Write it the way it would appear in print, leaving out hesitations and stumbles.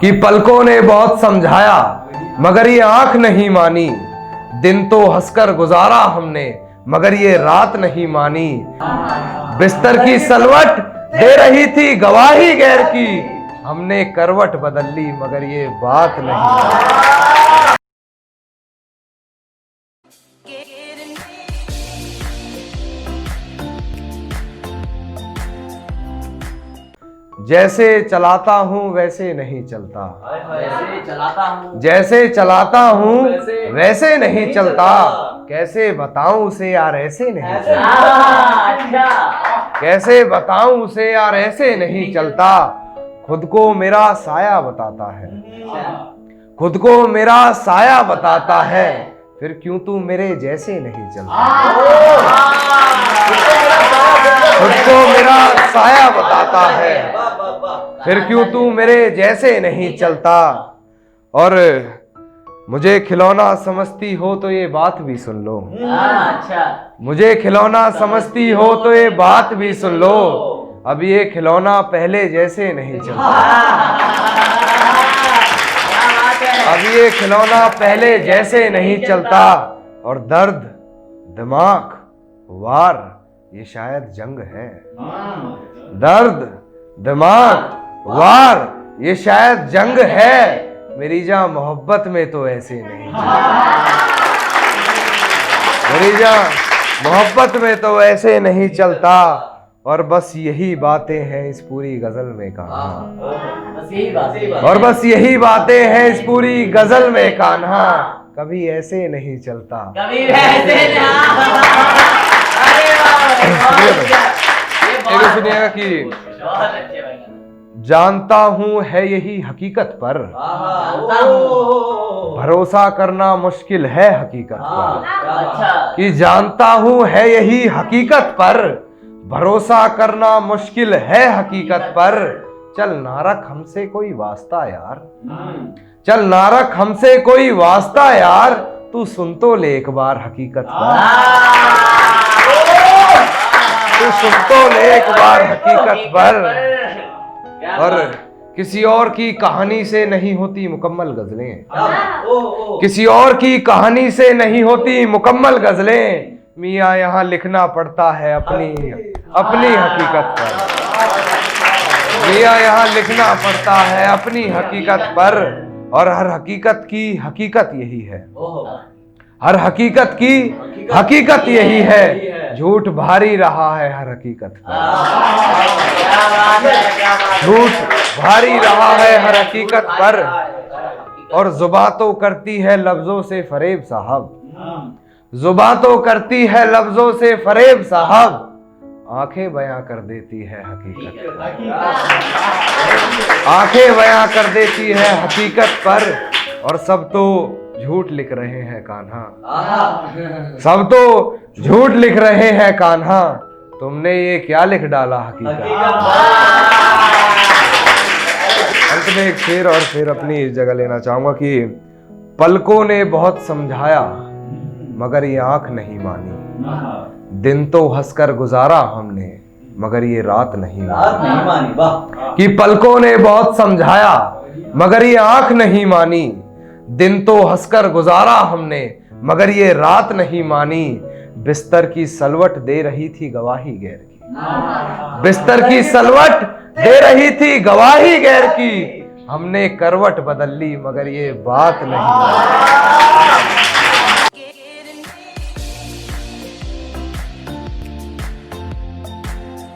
कि पलकों ने बहुत समझाया मगर ये आंख नहीं मानी। दिन तो हंसकर गुजारा हमने मगर ये रात नहीं मानी। बिस्तर की सलवट दे रही थी गवाही गैर की, हमने करवट बदल ली मगर ये बात नहीं मानी। जैसे चलाता हूँ वैसे नहीं चलता, जैसे चलाता हूँ वैसे नहीं चलता। कैसे बताऊं उसे यार ऐसे नहीं चलता, कैसे बताऊं उसे यार ऐसे नहीं चलता। खुद को मेरा साया बताता है, खुद को मेरा साया बताता है, फिर क्यों तू मेरे जैसे नहीं चलता। खुद को मेरा साया बताता है, फिर क्यों तू मेरे जैसे नहीं चलता। और मुझे खिलौना समझती हो तो ये बात भी सुन लो, मुझे खिलौना समझती हो तो ये बात भी सुन लो। अब ये खिलौना पहले जैसे नहीं चलता, अब ये खिलौना पहले जैसे नहीं चलता। और दर्द दिमाग वार ये शायद जंग है, दर्द दिमाग वार ये शायद जंग है। मेरी जान मोहब्बत में तो ऐसे नहीं चलता, मेरी जान मोहब्बत में तो ऐसे नहीं चलता। और बस यही बातें हैं इस पूरी गजल में कान्हा, और बस यही बातें हैं इस पूरी गजल में कान्हा। कभी ऐसे नहीं चलता, कभी ऐसे सुनिएगा कि जानता हूं है यही हकीकत पर, भरोसा करना मुश्किल है हकीकत पर। कि जानता हूं है यही हकीकत पर, भरोसा करना मुश्किल है हकीकत पर। चल ना रख हमसे कोई वास्ता यार, चल ना रख हमसे कोई वास्ता यार, तू सुन तो ले एक बार हकीकत पर, तू सुन तो ले एक बार हकीकत पर। और किसी और की कहानी से नहीं होती मुकम्मल गजलें, किसी और की कहानी से नहीं होती मुकम्मल गजलें। मियाँ यहाँ लिखना पड़ता है अपनी अपनी हकीकत पर, मियाँ यहाँ लिखना पड़ता है अपनी हकीकत पर। और हर हकीकत की हकीकत यही है, हर हकीकत की हकीकत यही है। झूठ भारी रहा है हर हकीकत पर, झूठ भारी रहा है हर हकीकत पर। और जुबां तो करती है लफ्जों से फरेब साहब, जुबां तो करती है लफ्जों से फरेब साहब, आंखें बयां कर देती है हकीकत, आंखें बयां कर देती है हकीकत पर। और सब तो झूठ लिख रहे हैं कान्हा, सब तो झूठ लिख रहे हैं कान्हा, तुमने ये क्या लिख डाला हकीकत। अंत में एक शेर और फिर अपनी जगह लेना चाहूंगा कि पलकों ने बहुत समझाया मगर ये आंख नहीं मानी। दिन तो हंसकर गुजारा हमने मगर ये रात नहीं मानी। कि पलकों ने बहुत समझाया मगर ये आंख नहीं मानी। दिन तो हंसकर गुजारा हमने मगर ये रात नहीं मानी। बिस्तर की सलवट दे रही थी गवाही गैर की, बिस्तर की सलवट दे रही थी गवाही गैर की, हमने करवट बदल ली मगर ये बात नहीं मानी।